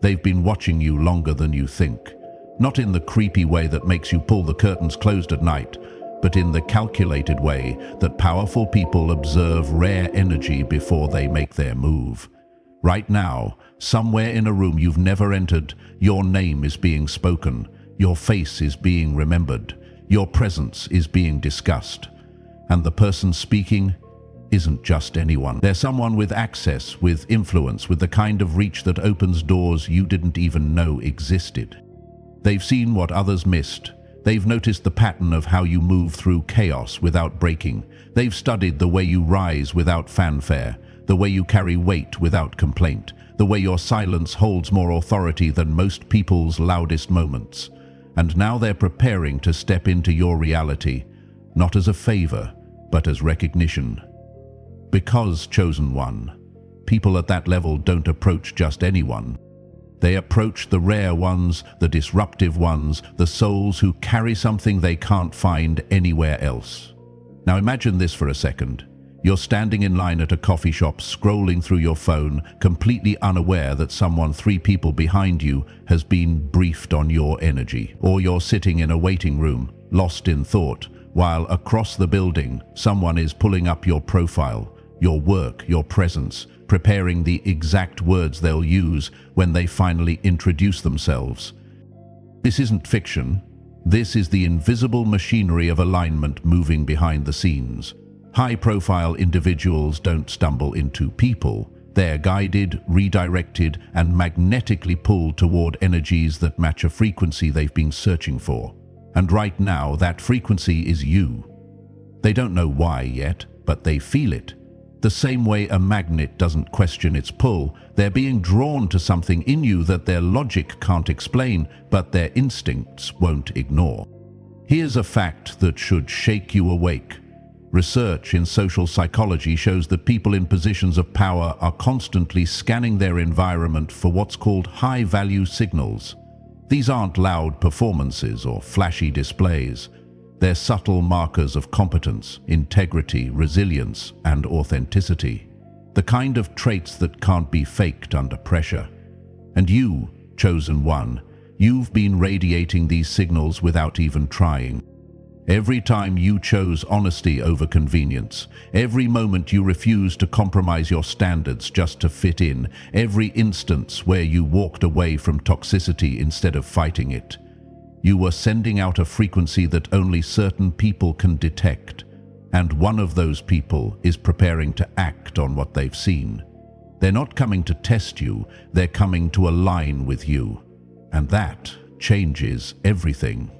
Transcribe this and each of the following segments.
They've been watching you longer than you think. Not in the creepy way that makes you pull the curtains closed at night, but in the calculated way that powerful people observe rare energy before they make their move. Right now, somewhere in a room you've never entered, your name is being spoken, your face is being remembered, your presence is being discussed. And the person speaking isn't just anyone. They're someone with access, with influence, with the kind of reach that opens doors you didn't even know existed. They've seen what others missed. They've noticed the pattern of how you move through chaos without breaking. They've studied the way you rise without fanfare, the way you carry weight without complaint, the way your silence holds more authority than most people's loudest moments. And now they're preparing to step into your reality, not as a favor, but as recognition. Because, chosen one, people at that level don't approach just anyone. They approach the rare ones, the disruptive ones, the souls who carry something they can't find anywhere else. Now imagine this for a second. You're standing in line at a coffee shop, scrolling through your phone, completely unaware that someone 3 people behind you has been briefed on your energy. Or you're sitting in a waiting room, lost in thought, while across the building, someone is pulling up your profile, your work, your presence, preparing the exact words they'll use when they finally introduce themselves. This isn't fiction. This is the invisible machinery of alignment moving behind the scenes. High-profile individuals don't stumble into people. They're guided, redirected, and magnetically pulled toward energies that match a frequency they've been searching for. And right now, that frequency is you. They don't know why yet, but they feel it. The same way a magnet doesn't question its pull, they're being drawn to something in you that their logic can't explain, but their instincts won't ignore. Here's a fact that should shake you awake. Research in social psychology shows that people in positions of power are constantly scanning their environment for what's called high-value signals. These aren't loud performances or flashy displays. They're subtle markers of competence, integrity, resilience, and authenticity. The kind of traits that can't be faked under pressure. And you, chosen one, you've been radiating these signals without even trying. Every time you chose honesty over convenience, every moment you refused to compromise your standards just to fit in, every instance where you walked away from toxicity instead of fighting it, you were sending out a frequency that only certain people can detect, and one of those people is preparing to act on what they've seen. They're not coming to test you, they're coming to align with you, and that changes everything.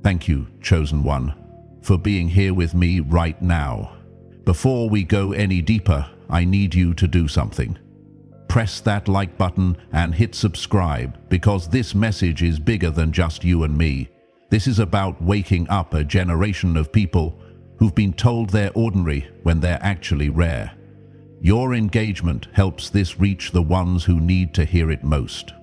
Thank you, chosen one, for being here with me right now. Before we go any deeper, I need you to do something. Press that like button and hit subscribe, because this message is bigger than just you and me. This is about waking up a generation of people who've been told they're ordinary when they're actually rare. Your engagement helps this reach the ones who need to hear it most.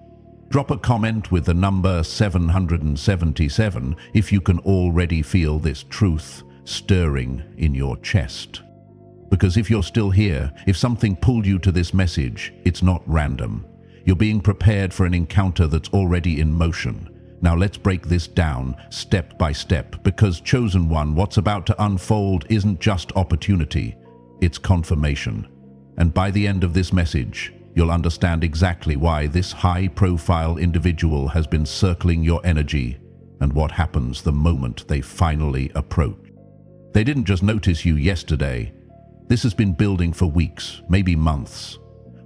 Drop a comment with the number 777 if you can already feel this truth stirring in your chest. Because if you're still here, if something pulled you to this message, it's not random. You're being prepared for an encounter that's already in motion. Now let's break this down step by step, because chosen one, what's about to unfold isn't just opportunity, it's confirmation. And by the end of this message, you'll understand exactly why this high-profile individual has been circling your energy and what happens the moment they finally approach. They didn't just notice you yesterday. This has been building for weeks, maybe months.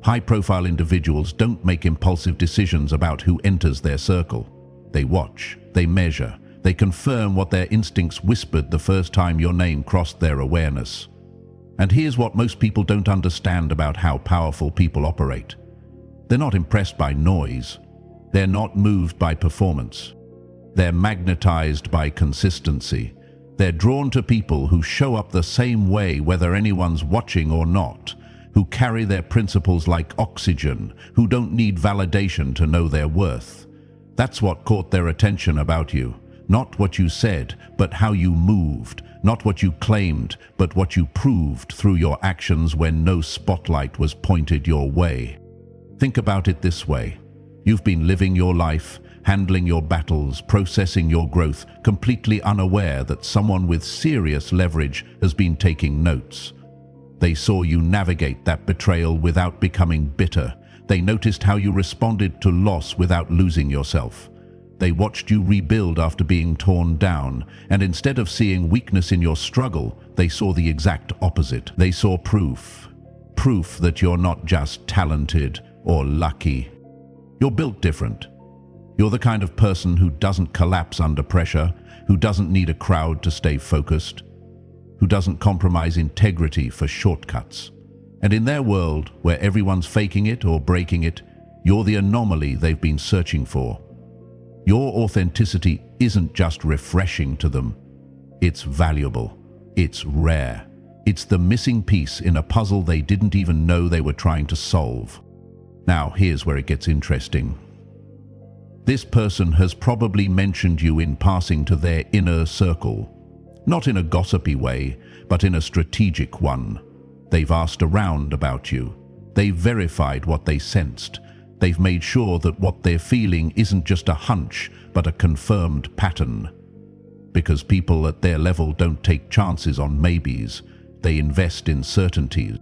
High-profile individuals don't make impulsive decisions about who enters their circle. They watch, they measure, they confirm what their instincts whispered the first time your name crossed their awareness. And here's what most people don't understand about how powerful people operate. They're not impressed by noise. They're not moved by performance. They're magnetized by consistency. They're drawn to people who show up the same way whether anyone's watching or not, who carry their principles like oxygen, who don't need validation to know their worth. That's what caught their attention about you. Not what you said, but how you moved. Not what you claimed, but what you proved through your actions when no spotlight was pointed your way. Think about it this way. You've been living your life, handling your battles, processing your growth, completely unaware that someone with serious leverage has been taking notes. They saw you navigate that betrayal without becoming bitter. They noticed how you responded to loss without losing yourself. They watched you rebuild after being torn down, and instead of seeing weakness in your struggle, they saw the exact opposite. They saw proof. Proof that you're not just talented or lucky. You're built different. You're the kind of person who doesn't collapse under pressure, who doesn't need a crowd to stay focused, who doesn't compromise integrity for shortcuts. And in their world, where everyone's faking it or breaking it, you're the anomaly they've been searching for. Your authenticity isn't just refreshing to them. It's valuable. It's rare. It's the missing piece in a puzzle they didn't even know they were trying to solve. Now, here's where it gets interesting. This person has probably mentioned you in passing to their inner circle. Not in a gossipy way, but in a strategic one. They've asked around about you. They've verified what they sensed. They've made sure that what they're feeling isn't just a hunch, but a confirmed pattern. Because people at their level don't take chances on maybes. They invest in certainties.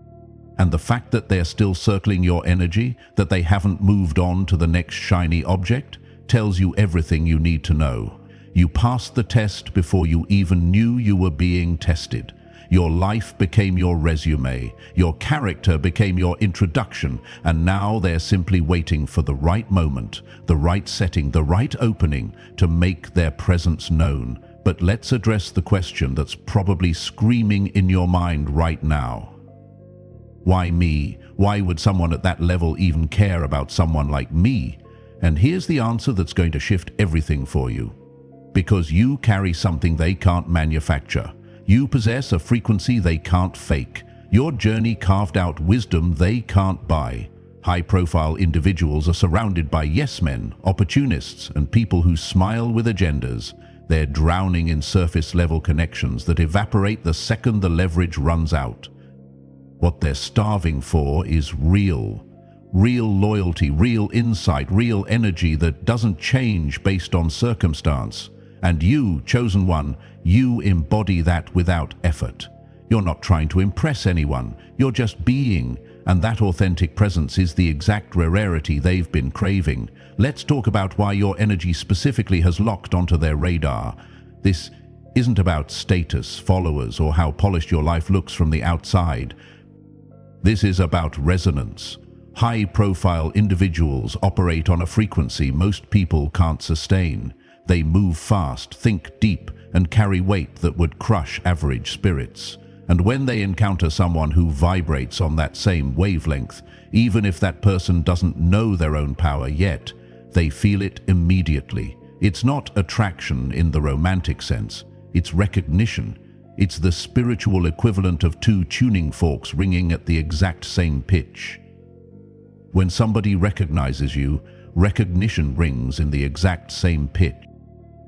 And the fact that they're still circling your energy, that they haven't moved on to the next shiny object, tells you everything you need to know. You passed the test before you even knew you were being tested. Your life became your resume, your character became your introduction, and now they're simply waiting for the right moment, the right setting, the right opening to make their presence known. But let's address the question that's probably screaming in your mind right now. Why me? Why would someone at that level even care about someone like me? And here's the answer that's going to shift everything for you. Because you carry something they can't manufacture. You possess a frequency they can't fake. Your journey carved out wisdom they can't buy. High-profile individuals are surrounded by yes-men, opportunists, and people who smile with agendas. They're drowning in surface-level connections that evaporate the second the leverage runs out. What they're starving for is real loyalty, real insight, real energy that doesn't change based on circumstance. And you, chosen one, you embody that without effort. You're not trying to impress anyone, you're just being, and that authentic presence is the exact rarity they've been craving. Let's talk about why your energy specifically has locked onto their radar. This isn't about status, followers, or how polished your life looks from the outside. This is about resonance. High-profile individuals operate on a frequency most people can't sustain. They move fast, think deep, and carry weight that would crush average spirits. And when they encounter someone who vibrates on that same wavelength, even if that person doesn't know their own power yet, they feel it immediately. It's not attraction in the romantic sense, it's recognition. It's the spiritual equivalent of two tuning forks ringing at the exact same pitch. When somebody recognizes you, recognition rings in the exact same pitch.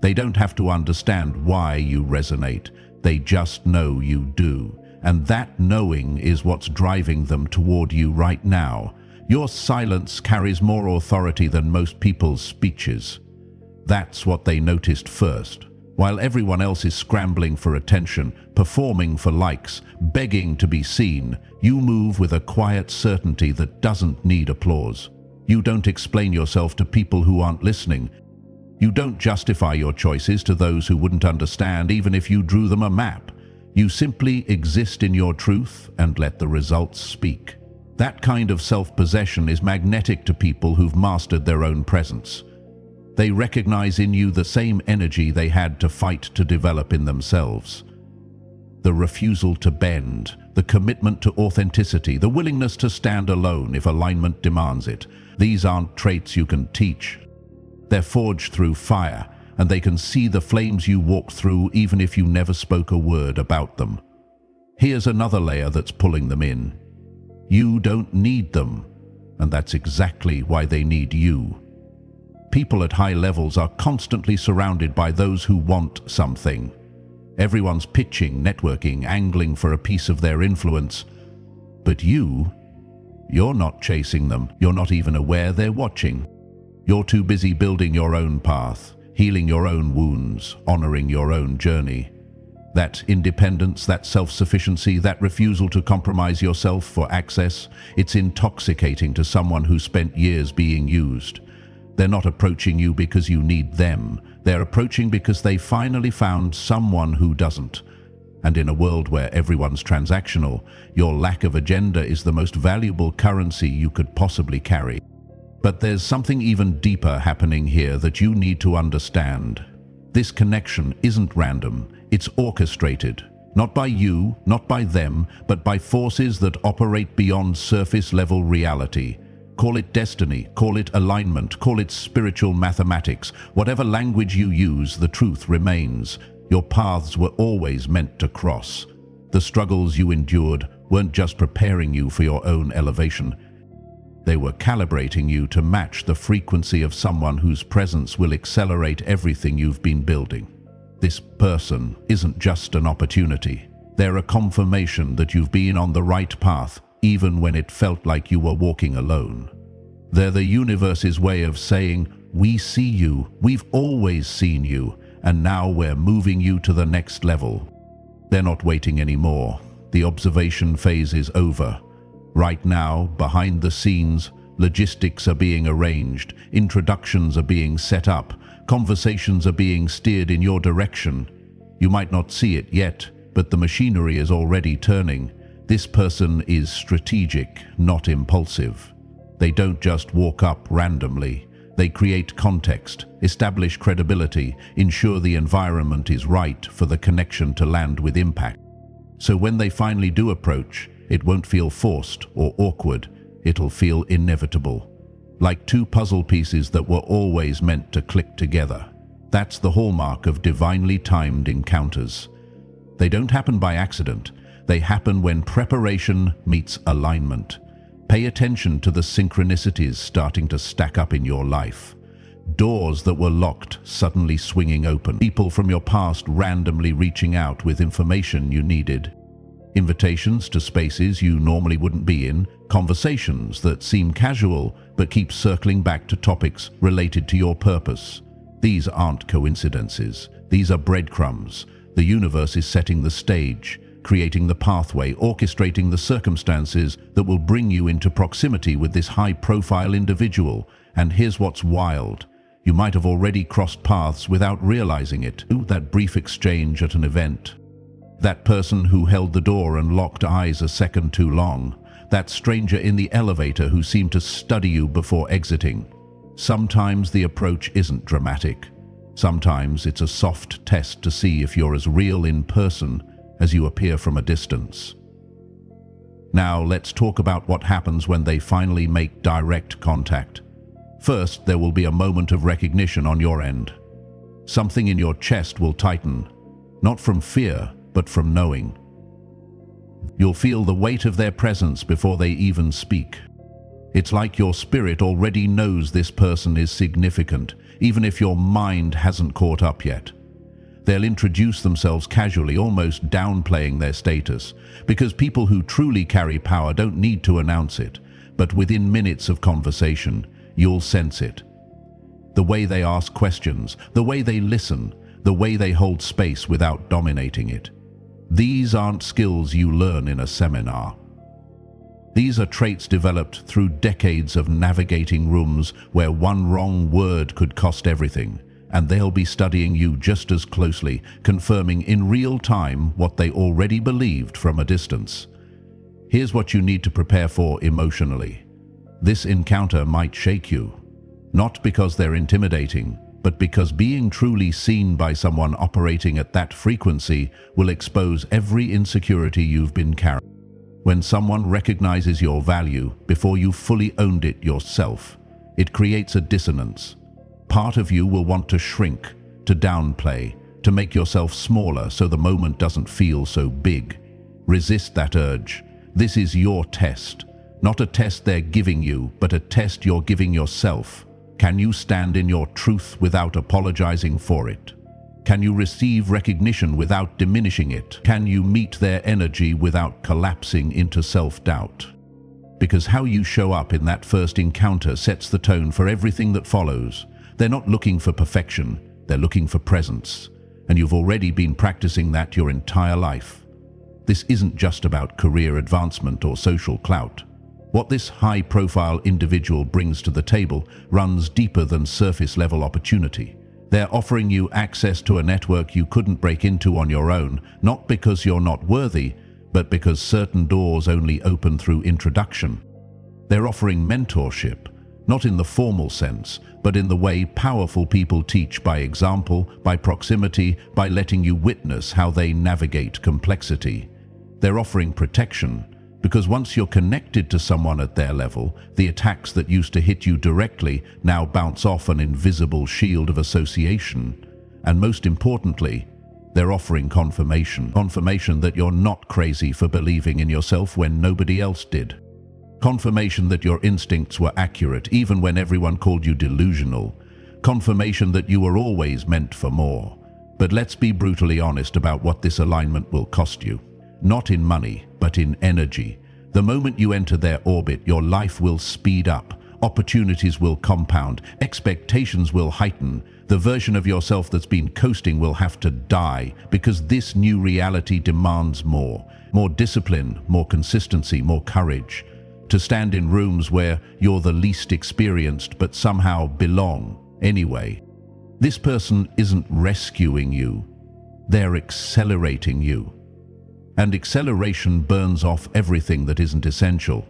They don't have to understand why you resonate, they just know you do. And that knowing is what's driving them toward you right now. Your silence carries more authority than most people's speeches. That's what they noticed first. While everyone else is scrambling for attention, performing for likes, begging to be seen, you move with a quiet certainty that doesn't need applause. You don't explain yourself to people who aren't listening. You don't justify your choices to those who wouldn't understand even if you drew them a map. You simply exist in your truth and let the results speak. That kind of self-possession is magnetic to people who've mastered their own presence. They recognize in you the same energy they had to fight to develop in themselves. The refusal to bend, the commitment to authenticity, the willingness to stand alone if alignment demands it. These aren't traits you can teach. They're forged through fire, and they can see the flames you walk through even if you never spoke a word about them. Here's another layer that's pulling them in. You don't need them, and that's exactly why they need you. People at high levels are constantly surrounded by those who want something. Everyone's pitching, networking, angling for a piece of their influence. But you're You're not chasing them. You're not even aware they're watching. You're too busy building your own path, healing your own wounds, honoring your own journey. That independence, that self-sufficiency, that refusal to compromise yourself for access, it's intoxicating to someone who spent years being used. They're not approaching you because you need them. They're approaching because they finally found someone who doesn't. And in a world where everyone's transactional, your lack of agenda is the most valuable currency you could possibly carry. But there's something even deeper happening here that you need to understand. This connection isn't random, it's orchestrated. Not by you, not by them, but by forces that operate beyond surface-level reality. Call it destiny, call it alignment, call it spiritual mathematics. Whatever language you use, the truth remains. Your paths were always meant to cross. The struggles you endured weren't just preparing you for your own elevation. They were calibrating you to match the frequency of someone whose presence will accelerate everything you've been building. This person isn't just an opportunity. They're a confirmation that you've been on the right path, even when it felt like you were walking alone. They're the universe's way of saying, "We see you, we've always seen you, and now we're moving you to the next level." They're not waiting anymore. The observation phase is over. Right now, behind the scenes, logistics are being arranged, introductions are being set up, conversations are being steered in your direction. You might not see it yet, but the machinery is already turning. This person is strategic, not impulsive. They don't just walk up randomly. They create context, establish credibility, ensure the environment is right for the connection to land with impact. So when they finally do approach, it won't feel forced or awkward. It'll feel inevitable. Like two puzzle pieces that were always meant to click together. That's the hallmark of divinely timed encounters. They don't happen by accident. They happen when preparation meets alignment. Pay attention to the synchronicities starting to stack up in your life. Doors that were locked suddenly swinging open. People from your past randomly reaching out with information you needed. Invitations to spaces you normally wouldn't be in. Conversations that seem casual but keep circling back to topics related to your purpose. These aren't coincidences. These are breadcrumbs. The universe is setting the stage, creating the pathway, orchestrating the circumstances that will bring you into proximity with this high-profile individual. And here's what's wild. You might have already crossed paths without realizing it. That brief exchange at an event. That person who held the door and locked eyes a second too long. That stranger in the elevator who seemed to study you before exiting. Sometimes the approach isn't dramatic. Sometimes it's a soft test to see if you're as real in person as you appear from a distance. Now let's talk about what happens when they finally make direct contact. First, there will be a moment of recognition on your end. Something in your chest will tighten, not from fear, but from knowing. You'll feel the weight of their presence before they even speak. It's like your spirit already knows this person is significant, even if your mind hasn't caught up yet. They'll introduce themselves casually, almost downplaying their status, because people who truly carry power don't need to announce it, but within minutes of conversation, you'll sense it. The way they ask questions, the way they listen, the way they hold space without dominating it. These aren't skills you learn in a seminar. These are traits developed through decades of navigating rooms where one wrong word could cost everything, and they'll be studying you just as closely, confirming in real time what they already believed from a distance. Here's what you need to prepare for emotionally. This encounter might shake you, not because they're intimidating, but because being truly seen by someone operating at that frequency will expose every insecurity you've been carrying. When someone recognizes your value before you've fully owned it yourself, it creates a dissonance. Part of you will want to shrink, to downplay, to make yourself smaller so the moment doesn't feel so big. Resist that urge. This is your test. Not a test they're giving you, but a test you're giving yourself. Can you stand in your truth without apologizing for it? Can you receive recognition without diminishing it? Can you meet their energy without collapsing into self-doubt? because how you show up in that first encounter sets the tone for everything that follows. They're not looking for perfection, they're looking for presence. And you've already been practicing that your entire life. This isn't just about career advancement or social clout. What this high-profile individual brings to the table runs deeper than surface-level opportunity. They're offering you access to a network you couldn't break into on your own, not because you're not worthy, but because certain doors only open through introduction. They're offering mentorship, not in the formal sense, but in the way powerful people teach, by example, by proximity, by letting you witness how they navigate complexity. They're offering protection, because once you're connected to someone at their level, the attacks that used to hit you directly now bounce off an invisible shield of association. And most importantly, they're offering confirmation that you're not crazy for believing in yourself when nobody else did. Confirmation that your instincts were accurate even when everyone called you delusional. Confirmation that you were always meant for more. But let's be brutally honest about what this alignment will cost you. Not in money, but in energy. The moment you enter their orbit, your life will speed up, opportunities will compound, expectations will heighten. The version of yourself that's been coasting will have to die, because this new reality demands more discipline, more consistency, more courage. To stand in rooms where you're the least experienced but somehow belong anyway. This person isn't rescuing you, they're accelerating you. And acceleration burns off everything that isn't essential.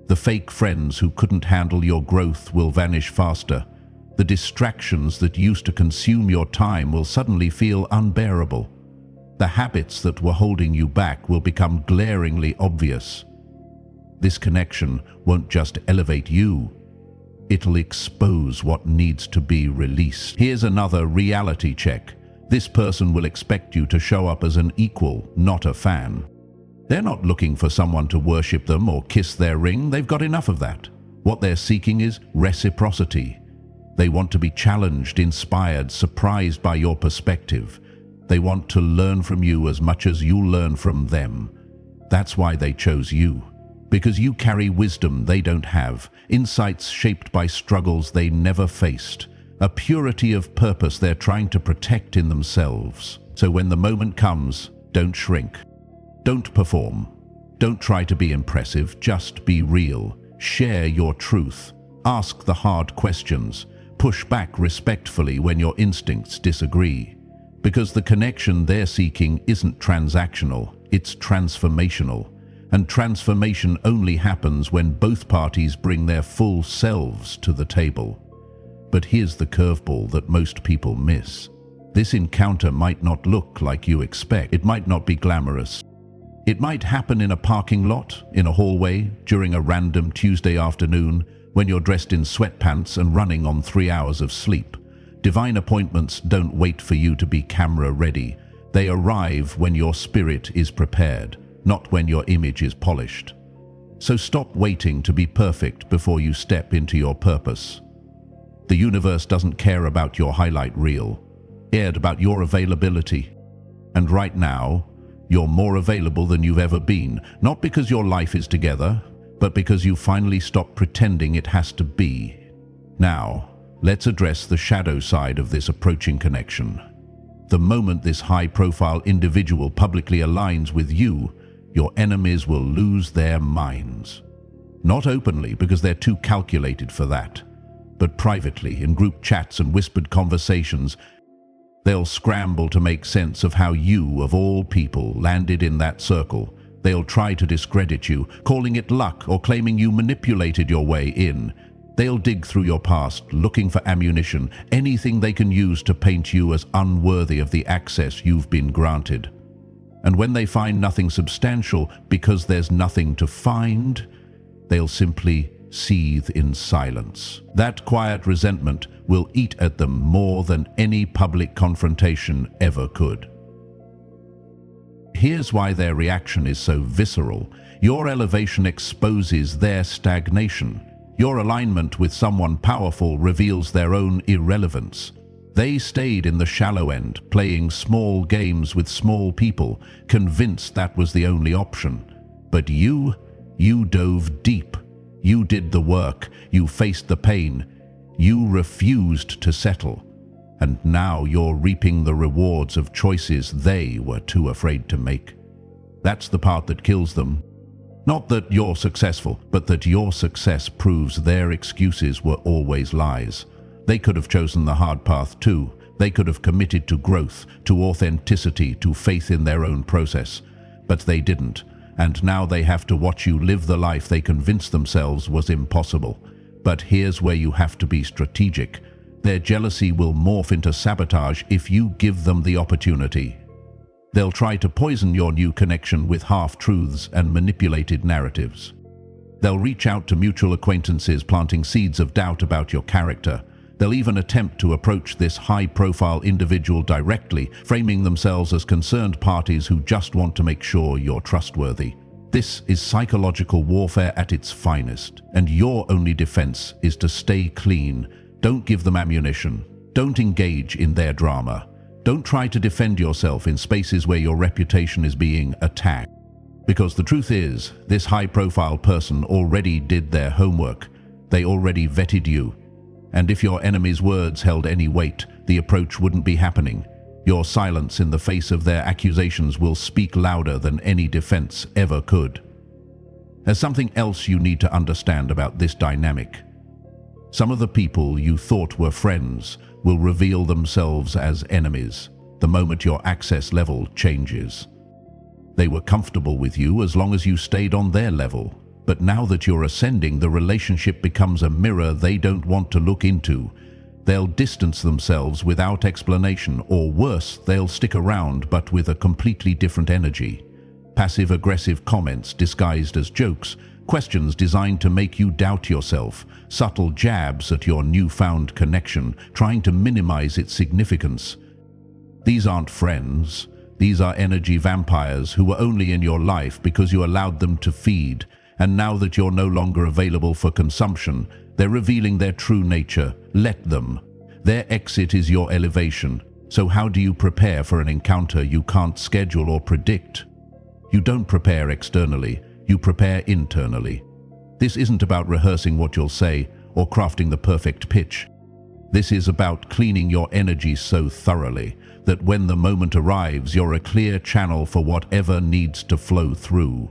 The fake friends who couldn't handle your growth will vanish faster. The distractions that used to consume your time will suddenly feel unbearable. The habits that were holding you back will become glaringly obvious. This connection won't just elevate you, it'll expose what needs to be released. Here's another reality check. This person will expect you to show up as an equal, not a fan. They're not looking for someone to worship them or kiss their ring. They've got enough of that. What they're seeking is reciprocity. They want to be challenged, inspired, surprised by your perspective. They want to learn from you as much as you learn from them. That's why they chose you. Because you carry wisdom they don't have, insights shaped by struggles they never faced. A purity of purpose they're trying to protect in themselves. So when the moment comes, don't shrink. Don't perform. Don't try to be impressive, just be real. Share your truth. Ask the hard questions. Push back respectfully when your instincts disagree. Because the connection they're seeking isn't transactional, it's transformational. And transformation only happens when both parties bring their full selves to the table. But here's the curveball that most people miss. This encounter might not look like you expect. It might not be glamorous. It might happen in a parking lot, in a hallway, during a random Tuesday afternoon, when you're dressed in sweatpants and running on 3 hours of sleep. Divine appointments don't wait for you to be camera ready. They arrive when your spirit is prepared, not when your image is polished. So stop waiting to be perfect before you step into your purpose. The universe doesn't care about your highlight reel. It cared about your availability. And right now, you're more available than you've ever been, not because your life is together, but because you finally stopped pretending it has to be. Now, let's address the shadow side of this approaching connection. The moment this high-profile individual publicly aligns with you, your enemies will lose their minds. Not openly, because they're too calculated for that, but privately, in group chats and whispered conversations. They'll scramble to make sense of how you, of all people, landed in that circle. They'll try to discredit you, calling it luck or claiming you manipulated your way in. They'll dig through your past, looking for ammunition, anything they can use to paint you as unworthy of the access you've been granted. And when they find nothing substantial, because there's nothing to find, they'll simply seethe in silence. That quiet resentment will eat at them more than any public confrontation ever could. Here's why their reaction is so visceral. Your elevation exposes their stagnation. Your alignment with someone powerful reveals their own irrelevance. They stayed in the shallow end, playing small games with small people, convinced that was the only option. But you dove deep. You did the work, you faced the pain, you refused to settle, and now you're reaping the rewards of choices they were too afraid to make. That's the part that kills them. Not that you're successful, but that your success proves their excuses were always lies. They could have chosen the hard path too. They could have committed to growth, to authenticity, to faith in their own process. But they didn't, and now they have to watch you live the life they convinced themselves was impossible. But here's where you have to be strategic. Their jealousy will morph into sabotage if you give them the opportunity. They'll try to poison your new connection with half-truths and manipulated narratives. They'll reach out to mutual acquaintances, planting seeds of doubt about your character. They'll even attempt to approach this high-profile individual directly, framing themselves as concerned parties who just want to make sure you're trustworthy. This is psychological warfare at its finest, and your only defense is to stay clean. Don't give them ammunition. Don't engage in their drama. Don't try to defend yourself in spaces where your reputation is being attacked. Because the truth is, this high-profile person already did their homework. They already vetted you. And if your enemy's words held any weight, the approach wouldn't be happening. Your silence in the face of their accusations will speak louder than any defense ever could. There's something else you need to understand about this dynamic. Some of the people you thought were friends will reveal themselves as enemies the moment your access level changes. They were comfortable with you as long as you stayed on their level. But now that you're ascending, the relationship becomes a mirror they don't want to look into. They'll distance themselves without explanation, or worse, they'll stick around but with a completely different energy. Passive-aggressive comments disguised as jokes, questions designed to make you doubt yourself, subtle jabs at your newfound connection, trying to minimize its significance. These aren't friends. These are energy vampires who were only in your life because you allowed them to feed. And now that you're no longer available for consumption, they're revealing their true nature. Let them. Their exit is your elevation. So how do you prepare for an encounter you can't schedule or predict? You don't prepare externally, you prepare internally. This isn't about rehearsing what you'll say or crafting the perfect pitch. This is about cleaning your energy so thoroughly that when the moment arrives, you're a clear channel for whatever needs to flow through.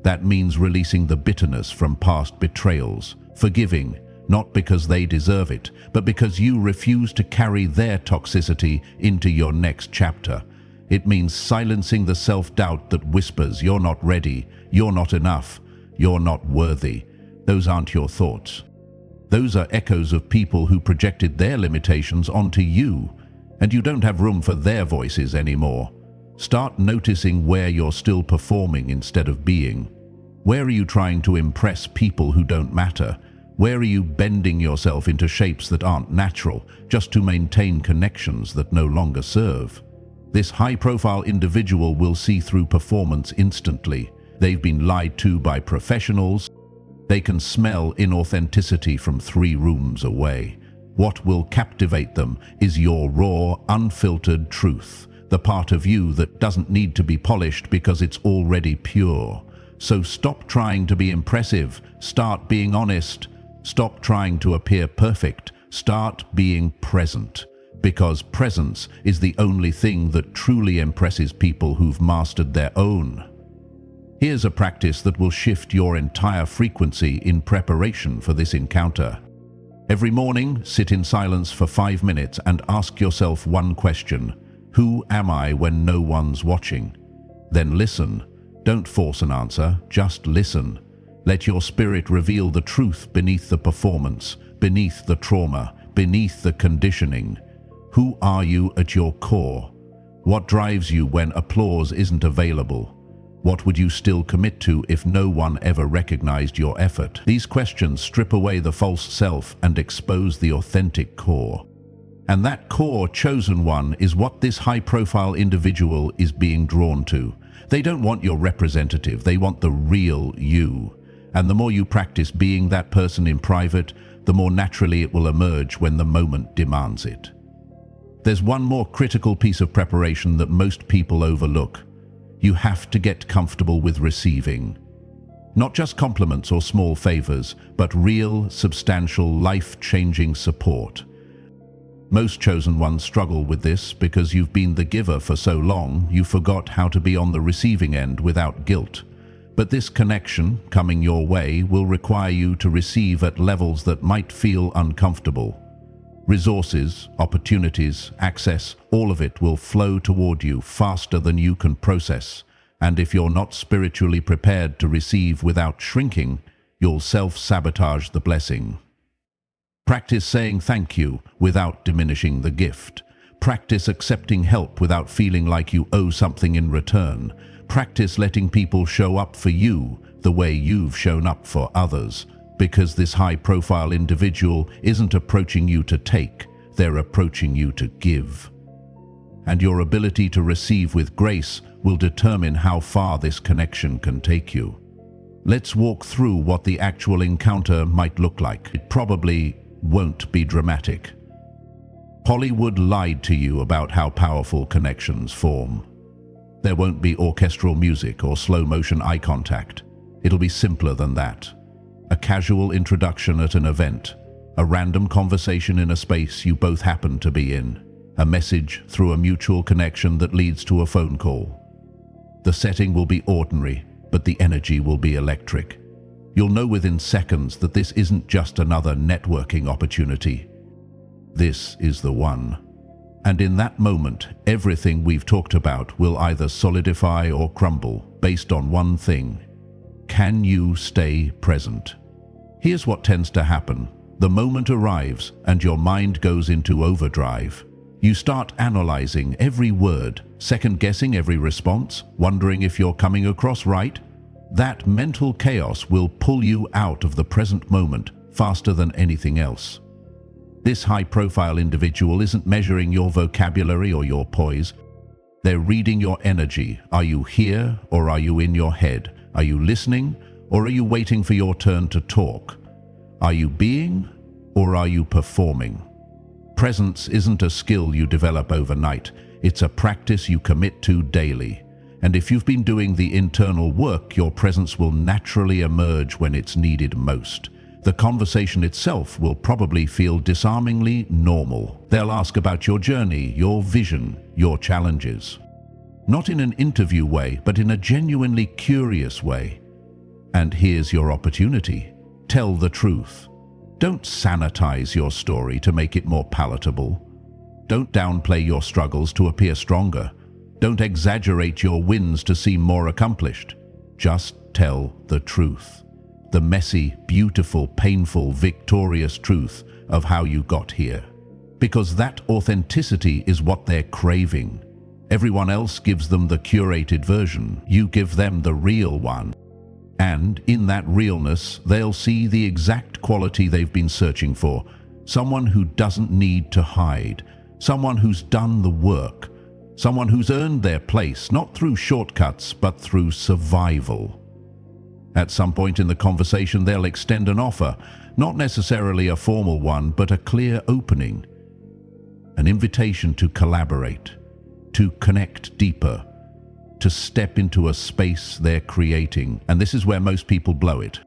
That means releasing the bitterness from past betrayals, forgiving, not because they deserve it, but because you refuse to carry their toxicity into your next chapter. It means silencing the self-doubt that whispers, you're not ready, you're not enough, you're not worthy. Those aren't your thoughts. Those are echoes of people who projected their limitations onto you, and you don't have room for their voices anymore. Start noticing where you're still performing instead of being. Where are you trying to impress people who don't matter? Where are you bending yourself into shapes that aren't natural, just to maintain connections that no longer serve? This high-profile individual will see through performance instantly. They've been lied to by professionals. They can smell inauthenticity from 3 rooms away. What will captivate them is your raw, unfiltered truth. The part of you that doesn't need to be polished because it's already pure. So stop trying to be impressive. Start being honest. Stop trying to appear perfect. Start being present. Because presence is the only thing that truly impresses people who've mastered their own. Here's a practice that will shift your entire frequency in preparation for this encounter. Every morning, sit in silence for 5 minutes and ask yourself one question. Who am I when no one's watching? Then listen. Don't force an answer, just listen. Let your spirit reveal the truth beneath the performance, beneath the trauma, beneath the conditioning. Who are you at your core? What drives you when applause isn't available? What would you still commit to if no one ever recognized your effort? These questions strip away the false self and expose the authentic core. And that core chosen one is what this high-profile individual is being drawn to. They don't want your representative, they want the real you. And the more you practice being that person in private, the more naturally it will emerge when the moment demands it. There's one more critical piece of preparation that most people overlook. You have to get comfortable with receiving. Not just compliments or small favors, but real, substantial, life-changing support. Most chosen ones struggle with this because you've been the giver for so long, you forgot how to be on the receiving end without guilt. But this connection, coming your way, will require you to receive at levels that might feel uncomfortable. Resources, opportunities, access, all of it will flow toward you faster than you can process. And if you're not spiritually prepared to receive without shrinking, you'll self-sabotage the blessing. Practice saying thank you without diminishing the gift. Practice accepting help without feeling like you owe something in return. Practice letting people show up for you the way you've shown up for others. Because this high-profile individual isn't approaching you to take, they're approaching you to give. And your ability to receive with grace will determine how far this connection can take you. Let's walk through what the actual encounter might look like. It probably won't be dramatic. Hollywood lied to you about how powerful connections form. There won't be orchestral music or slow-motion eye contact. It'll be simpler than that. A casual introduction at an event, a random conversation in a space you both happen to be in, a message through a mutual connection that leads to a phone call. The setting will be ordinary, but the energy will be electric. You'll know within seconds that this isn't just another networking opportunity. This is the one. And in that moment, everything we've talked about will either solidify or crumble based on one thing. Can you stay present? Here's what tends to happen. The moment arrives and your mind goes into overdrive. You start analyzing every word, second-guessing every response, wondering if you're coming across right. That mental chaos will pull you out of the present moment faster than anything else. This high-profile individual isn't measuring your vocabulary or your poise. They're reading your energy. Are you here or are you in your head? Are you listening or are you waiting for your turn to talk? Are you being or are you performing? Presence isn't a skill you develop overnight. It's a practice you commit to daily. And if you've been doing the internal work, your presence will naturally emerge when it's needed most. The conversation itself will probably feel disarmingly normal. They'll ask about your journey, your vision, your challenges. Not in an interview way, but in a genuinely curious way. And here's your opportunity. Tell the truth. Don't sanitize your story to make it more palatable. Don't downplay your struggles to appear stronger. Don't exaggerate your wins to seem more accomplished. Just tell the truth. The messy, beautiful, painful, victorious truth of how you got here. Because that authenticity is what they're craving. Everyone else gives them the curated version. You give them the real one. And in that realness, they'll see the exact quality they've been searching for. Someone who doesn't need to hide. Someone who's done the work. Someone who's earned their place, not through shortcuts, but through survival. At some point in the conversation, they'll extend an offer, not necessarily a formal one, but a clear opening. An invitation to collaborate, to connect deeper, to step into a space they're creating. And this is where most people blow it.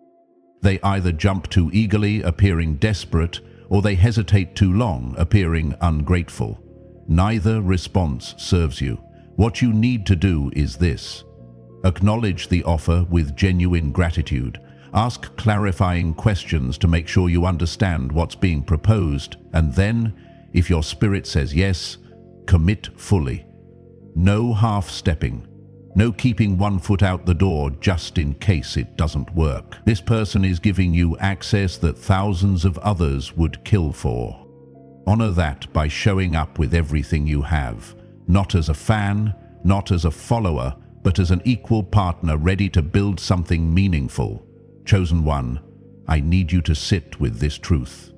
They either jump too eagerly, appearing desperate, or they hesitate too long, appearing ungrateful. Neither response serves you. What you need to do is this. Acknowledge the offer with genuine gratitude. Ask clarifying questions to make sure you understand what's being proposed. And then, if your spirit says yes, commit fully. No half-stepping. No keeping one foot out the door just in case it doesn't work. This person is giving you access that thousands of others would kill for. Honor that by showing up with everything you have, not as a fan, not as a follower, but as an equal partner ready to build something meaningful. Chosen one, I need you to sit with this truth.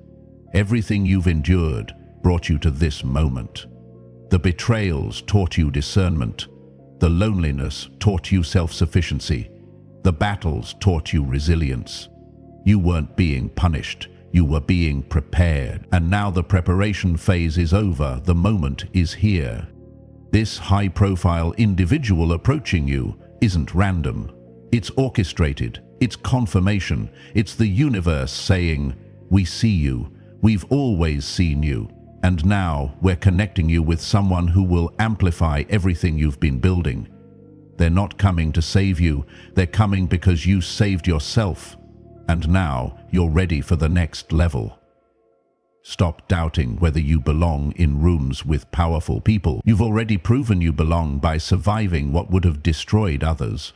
Everything you've endured brought you to this moment. The betrayals taught you discernment. The loneliness taught you self-sufficiency. The battles taught you resilience. You weren't being punished. You were being prepared. And now the preparation phase is over. The moment is here. This high-profile individual approaching you isn't random. It's orchestrated, it's confirmation, it's the universe saying, "We see you, we've always seen you, and now we're connecting you with someone who will amplify everything you've been building." They're not coming to save you, they're coming because you saved yourself, and now you're ready for the next level. Stop doubting whether you belong in rooms with powerful people. You've already proven you belong by surviving what would have destroyed others.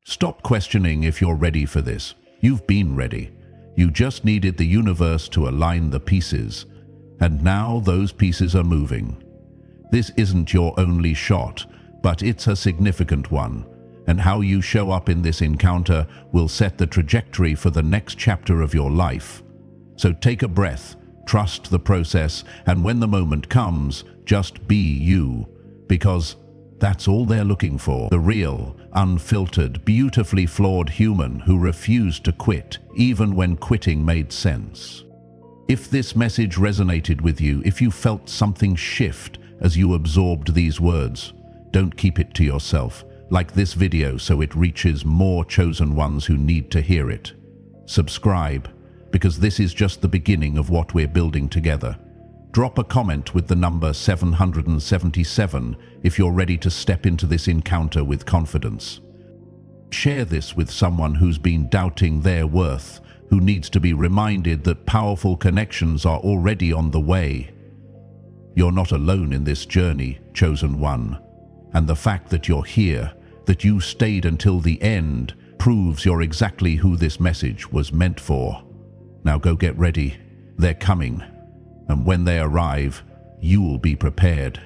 Stop questioning if you're ready for this. You've been ready. You just needed the universe to align the pieces, and now those pieces are moving. This isn't your only shot, but it's a significant one, and how you show up in this encounter will set the trajectory for the next chapter of your life. So take a breath, trust the process, and when the moment comes, just be you, because that's all they're looking for. The real, unfiltered, beautifully flawed human who refused to quit, even when quitting made sense. If this message resonated with you, if you felt something shift as you absorbed these words, don't keep it to yourself. Like this video so it reaches more chosen ones who need to hear it. Subscribe, because this is just the beginning of what we're building together. Drop a comment with the number 777 if you're ready to step into this encounter with confidence. Share this with someone who's been doubting their worth, who needs to be reminded that powerful connections are already on the way. You're not alone in this journey, chosen one. And the fact that you're here, that you stayed until the end, proves you're exactly who this message was meant for. Now go get ready. They're coming. And when they arrive, you'll be prepared.